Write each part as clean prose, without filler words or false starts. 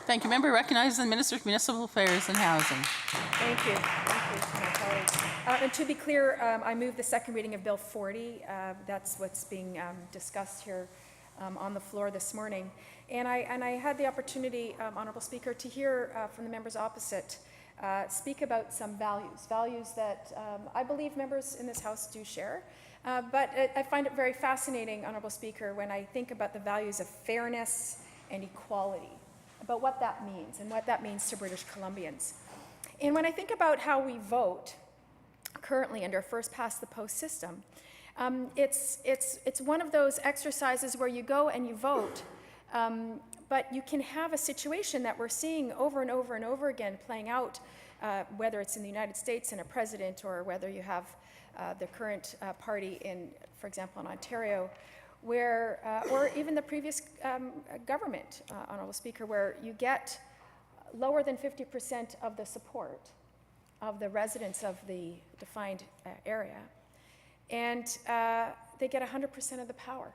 Thank you. Member recognizes the Minister of Municipal Affairs and Housing. Thank you. Thank you, my colleagues. And to be clear, I move the second reading of Bill 40. That's what's being discussed here on the floor this morning. And I had the opportunity, Honourable Speaker, to hear from the members opposite speak about some values that I believe members in this House do share. But I find it very fascinating, Honourable Speaker, when I think about the values of fairness and equality, about what that means and what that means to British Columbians. And when I think about how we vote currently under a first-past-the-post system, it's one of those exercises where you go and you vote, but you can have a situation that we're seeing over and over and over again playing out, whether it's in the United States in a president or whether you have the current party in, for example, in Ontario, where, or even the previous government, Honourable Speaker, where you get lower than 50% of the support of the residents of the defined area, and they get 100% of the power.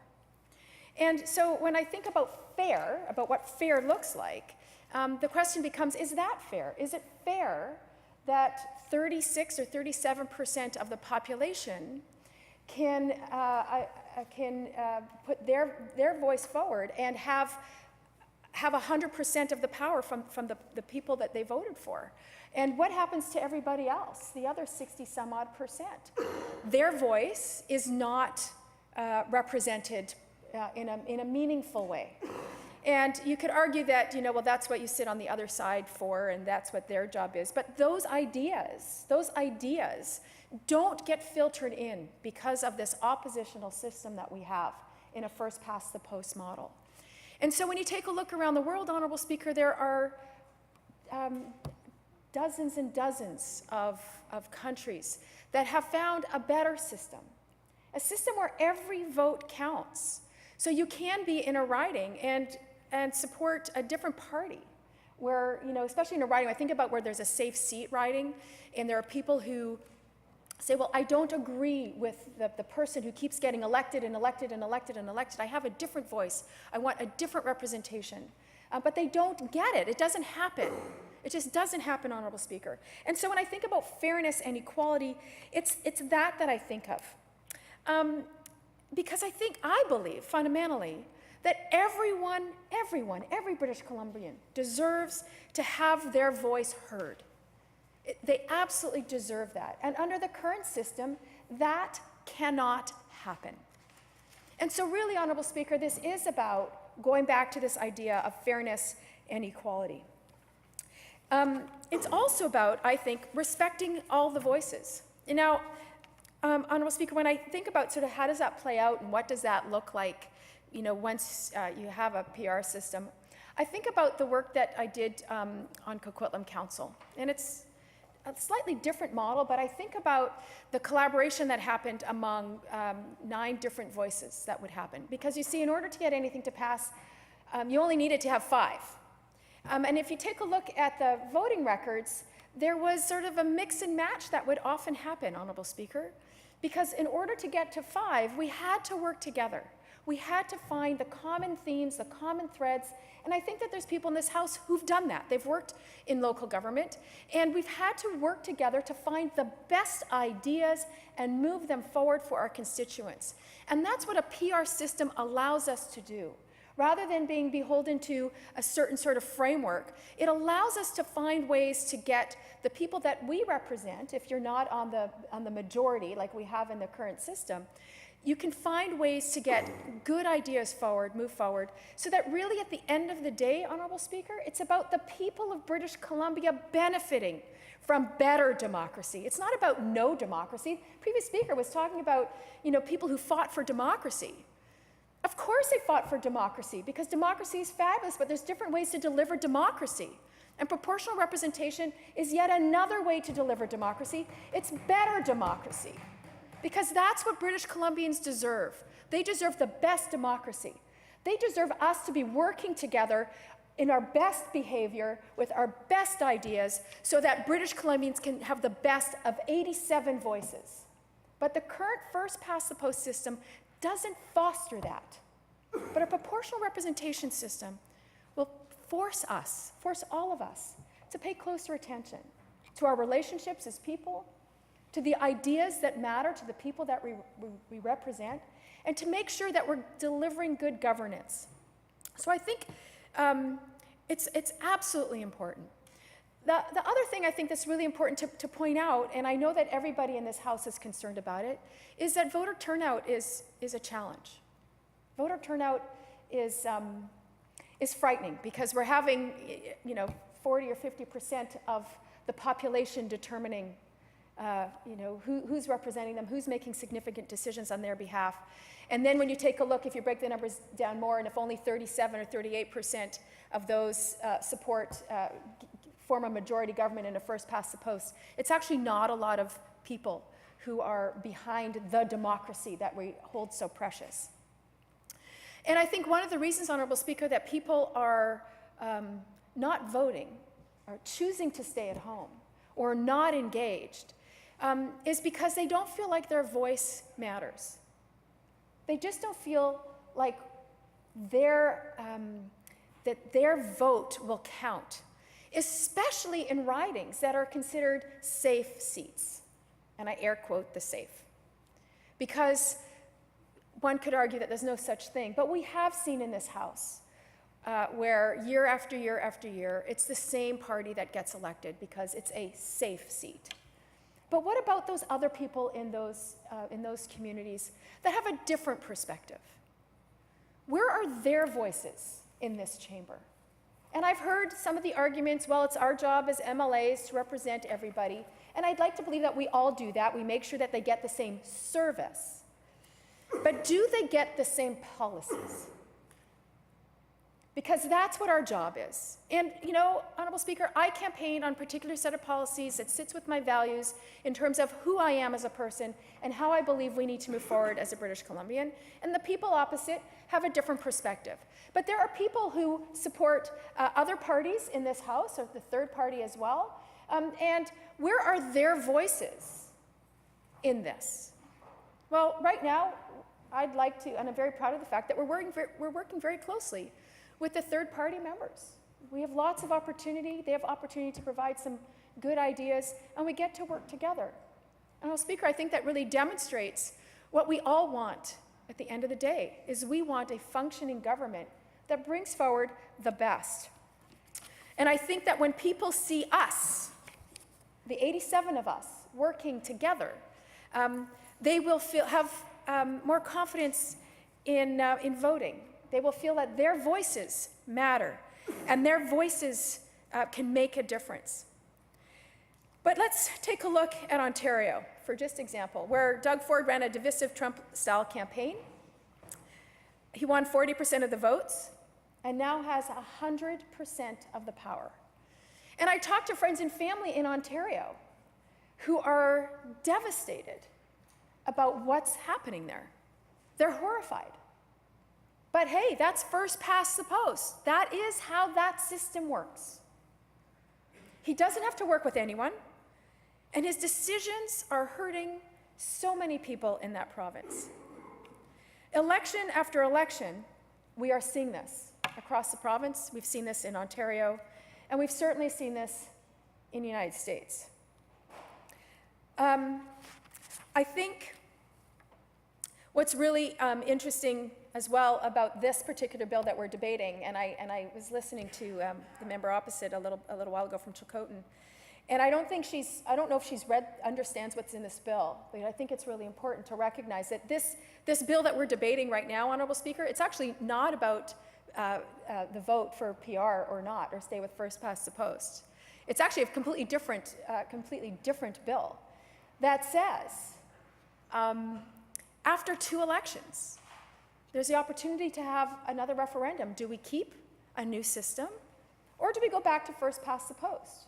And so when I think about fair, about what fair looks like, the question becomes, is that fair? Is it fair that 36 or 37% of the population can put their voice forward and have 100% of the power from the people that they voted for? And what happens to everybody else, the other 60 some odd percent? Their voice is not represented in a meaningful way. And you could argue that, well, that's what you sit on the other side for, and that's what their job is. But those ideas don't get filtered in because of this oppositional system that we have in a first-past-the-post model. And so when you take a look around the world, Honourable Speaker, there are dozens and dozens of countries that have found a better system, a system where every vote counts. So you can be in a riding and support a different party where, especially in a riding, I think about where there's a safe seat riding, and there are people who say, well, I don't agree with the person who keeps getting elected and elected and elected and elected. I have a different voice. I want a different representation. But they don't get it. It doesn't happen. It just doesn't happen, Honourable Speaker. And so when I think about fairness and equality, it's that I think of. Because I believe fundamentally that every British Columbian deserves to have their voice heard. They absolutely deserve that. And under the current system, that cannot happen. And so really, Honourable Speaker, this is about going back to this idea of fairness and equality. It's also about, I think, respecting all the voices. And now, Honourable Speaker, when I think about sort of how does that play out and what does that look like, once you have a PR system, I think about the work that I did on Coquitlam Council. And it's a slightly different model, but I think about the collaboration that happened among 9 different voices that would happen. Because you see, in order to get anything to pass, you only needed to have 5. And if you take a look at the voting records, there was sort of a mix and match that would often happen, Honourable Speaker. Because in order to get to 5, we had to work together. We had to find the common themes, the common threads, and I think that there's people in this House who've done that. They've worked in local government, and we've had to work together to find the best ideas and move them forward for our constituents. And that's what a PR system allows us to do. Rather than being beholden to a certain sort of framework, it allows us to find ways to get the people that we represent, if you're not on the majority like we have in the current system, you can find ways to get good ideas forward, move forward, so that really at the end of the day, Honourable Speaker, it's about the people of British Columbia benefiting from better democracy. It's not about no democracy. The previous speaker was talking about, people who fought for democracy. Of course they fought for democracy, because democracy is fabulous, but there's different ways to deliver democracy. And proportional representation is yet another way to deliver democracy. It's better democracy. Because that's what British Columbians deserve. They deserve the best democracy. They deserve us to be working together in our best behavior with our best ideas so that British Columbians can have the best of 87 voices. But the current first-past-the-post system doesn't foster that. But a proportional representation system will force all of us, to pay closer attention to our relationships as people, to the ideas that matter to the people that we represent, and to make sure that we're delivering good governance. So I think it's absolutely important. The other thing I think that's really important to point out, and I know that everybody in this House is concerned about it, is that voter turnout is a challenge. Voter turnout is frightening because we're having 40 or 50% of the population determining who's representing them, who's making significant decisions on their behalf. And then when you take a look, if you break the numbers down more, and if only 37 or 38% of those form a majority government in a first past the post, it's actually not a lot of people who are behind the democracy that we hold so precious. And I think one of the reasons, Honorable Speaker, that people are not voting, or choosing to stay at home, or not engaged, is because they don't feel like their voice matters. They just don't feel like that their vote will count, especially in ridings that are considered safe seats. And I air quote the safe. Because one could argue that there's no such thing, but we have seen in this House where year after year after year, it's the same party that gets elected because it's a safe seat. But what about those other people in those communities that have a different perspective? Where are their voices in this chamber? And I've heard some of the arguments, well, it's our job as MLAs to represent everybody. And I'd like to believe that we all do that. We make sure that they get the same service. But do they get the same policies? Because that's what our job is. And, Honorable Speaker, I campaign on a particular set of policies that sits with my values in terms of who I am as a person and how I believe we need to move forward as a British Columbian. And the people opposite have a different perspective. But there are people who support other parties in this House, or the third party as well. And where are their voices in this? Well, right now, I'd like to, and I'm very proud of the fact that we're working very closely with the third-party members. We have lots of opportunity. They have opportunity to provide some good ideas, and we get to work together. And, Speaker, I think that really demonstrates what we all want at the end of the day, is we want a functioning government that brings forward the best. And I think that when people see us, the 87 of us, working together, they will have more confidence in voting. They will feel that their voices matter, and their voices can make a difference. But let's take a look at Ontario, for just example, where Doug Ford ran a divisive Trump-style campaign. He won 40% of the votes, and now has 100% of the power. And I talked to friends and family in Ontario who are devastated about what's happening there. They're horrified. But hey, that's first past the post. That is how that system works. He doesn't have to work with anyone, and his decisions are hurting so many people in that province. Election after election, we are seeing this across the province. We've seen this in Ontario, and we've certainly seen this in the United States. I think what's really interesting as well about this particular bill that we're debating, and I was listening to the member opposite a little while ago from Chilcotin, and I don't know if she's understands what's in this bill, but I think it's really important to recognize that this bill that we're debating right now, Honorable Speaker, it's actually not about the vote for PR or not, or stay with first past the post. It's actually a completely different bill that says, after 2 elections, there's the opportunity to have another referendum. Do we keep a new system, or do we go back to first past the post?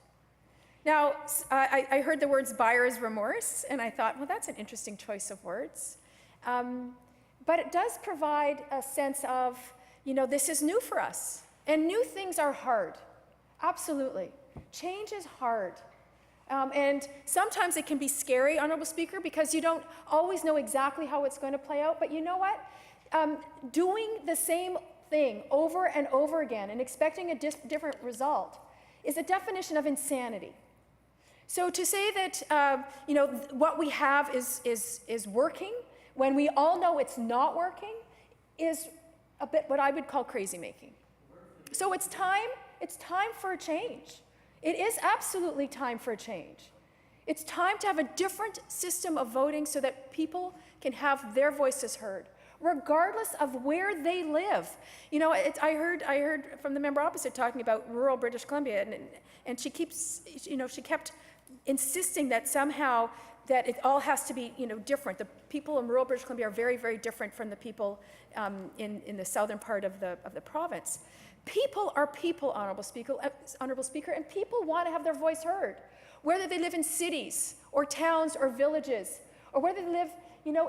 Now, I heard the words buyer's remorse, and I thought, well, that's an interesting choice of words. But it does provide a sense of, this is new for us. And new things are hard. Absolutely. Change is hard. And sometimes it can be scary, Honorable Speaker, because you don't always know exactly how it's going to play out. But you know what? Doing the same thing over and over again and expecting a different result is a definition of insanity. So to say that what we have is working when we all know it's not working is a bit what I would call crazy making. So it's time for a change. It is absolutely time for a change. It's time to have a different system of voting so that people can have their voices heard, regardless of where they live. I heard from the member opposite talking about rural British Columbia, and she kept insisting that somehow that it all has to be, different. The people in rural British Columbia are very, very different from the people in the southern part of the province. People are people, Honourable Speaker, and people want to have their voice heard, whether they live in cities or towns or villages, or whether they live,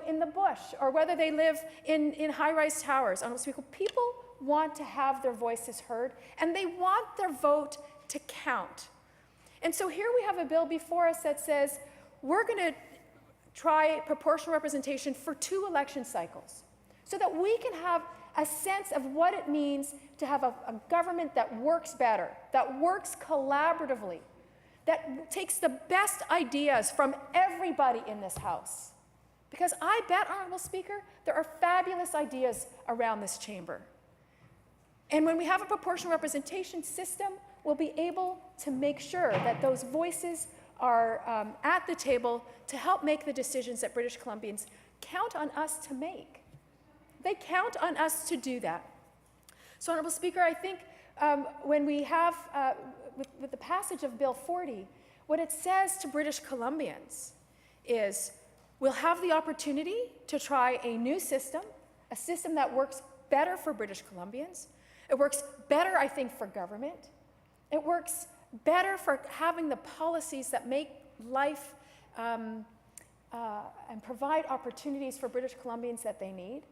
in the bush, or whether they live in high-rise towers. Honourable Speaker, people want to have their voices heard, and they want their vote to count. And so here we have a bill before us that says we're going to try proportional representation for 2 election cycles so that we can have a sense of what it means to have a government that works better, that works collaboratively, that takes the best ideas from everybody in this House. Because I bet, Honourable Speaker, there are fabulous ideas around this chamber. And when we have a proportional representation system, we'll be able to make sure that those voices are at the table to help make the decisions that British Columbians count on us to make. They count on us to do that. So, Honourable Speaker, I think when we have, with the passage of Bill 40, what it says to British Columbians is we'll have the opportunity to try a new system, a system that works better for British Columbians. It works better, I think, for government. It works better for having the policies that make life and provide opportunities for British Columbians that they need.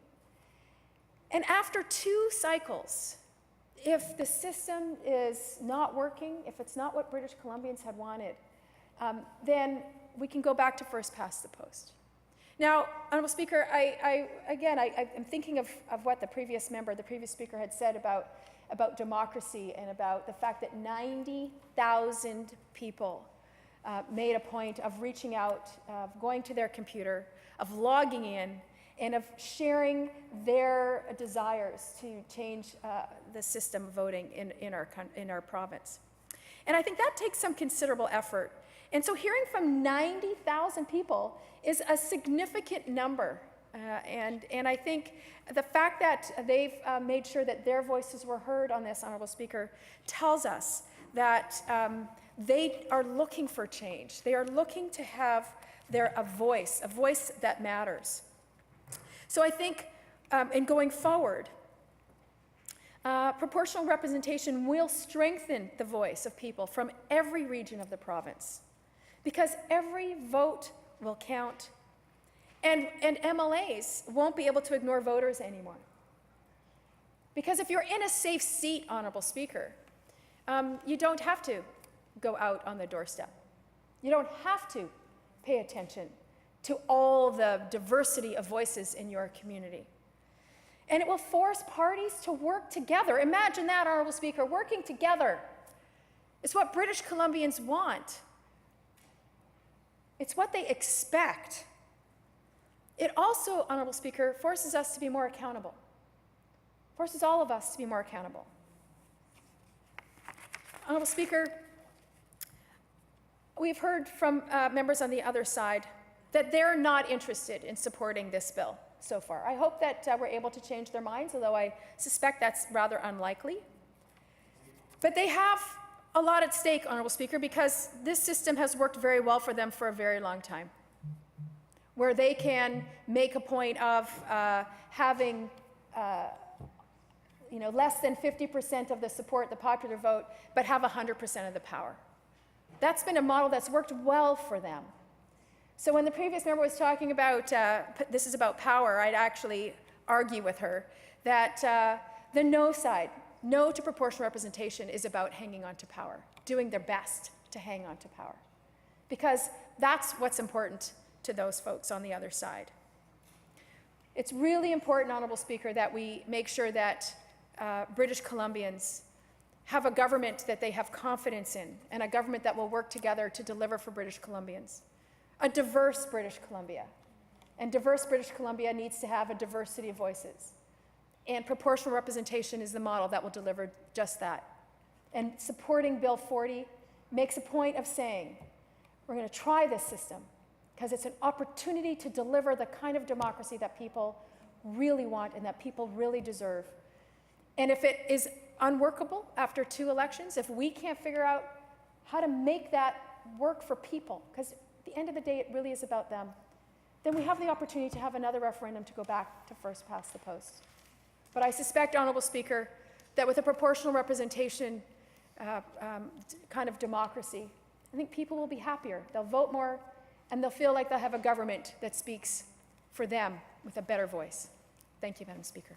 And after 2 cycles, if the system is not working, if it's not what British Columbians had wanted, then we can go back to first past the post. Now, Honourable Speaker, I'm thinking of what the previous speaker had said about democracy and about the fact that 90,000 people made a point of reaching out, of going to their computer, of logging in, and of sharing their desires to change the system of voting in our province. And I think that takes some considerable effort. And so hearing from 90,000 people is a significant number. And I think the fact that they've made sure that their voices were heard on this, Honourable Speaker, tells us that they are looking for change. They are looking to have a voice that matters. So I think in going forward, proportional representation will strengthen the voice of people from every region of the province, because every vote will count, and MLAs won't be able to ignore voters anymore. Because if you're in a safe seat, Honourable Speaker, you don't have to go out on the doorstep. You don't have to pay attention to all the diversity of voices in your community. And it will force parties to work together. Imagine that, Honourable Speaker, working together. It's what British Columbians want. It's what they expect. It also, Honourable Speaker, forces us to be more accountable. Forces all of us to be more accountable. Honourable Speaker, we've heard from members on the other side that they're not interested in supporting this bill so far. I hope that we're able to change their minds, although I suspect that's rather unlikely. But they have a lot at stake, Honourable Speaker, because this system has worked very well for them for a very long time, where they can make a point of having less than 50% of the support, the popular vote, but have 100% of the power. That's been a model that's worked well for them. So when the previous member was talking about, this is about power, I'd actually argue with her that the no side, no to proportional representation, is about hanging on to power, doing their best to hang on to power. Because that's what's important to those folks on the other side. It's really important, Honourable Speaker, that we make sure that British Columbians have a government that they have confidence in, and a government that will work together to deliver for British Columbians. A diverse British Columbia. And diverse British Columbia needs to have a diversity of voices. And proportional representation is the model that will deliver just that. And supporting Bill 40 makes a point of saying, we're going to try this system because it's an opportunity to deliver the kind of democracy that people really want and that people really deserve. And if it is unworkable after 2 elections, if we can't figure out how to make that work for people, because at the end of the day, it really is about them, then we have the opportunity to have another referendum to go back to first past the post. But I suspect, Honourable Speaker, that with a proportional representation kind of democracy, I think people will be happier. They'll vote more, and they'll feel like they'll have a government that speaks for them with a better voice. Thank you, Madam Speaker.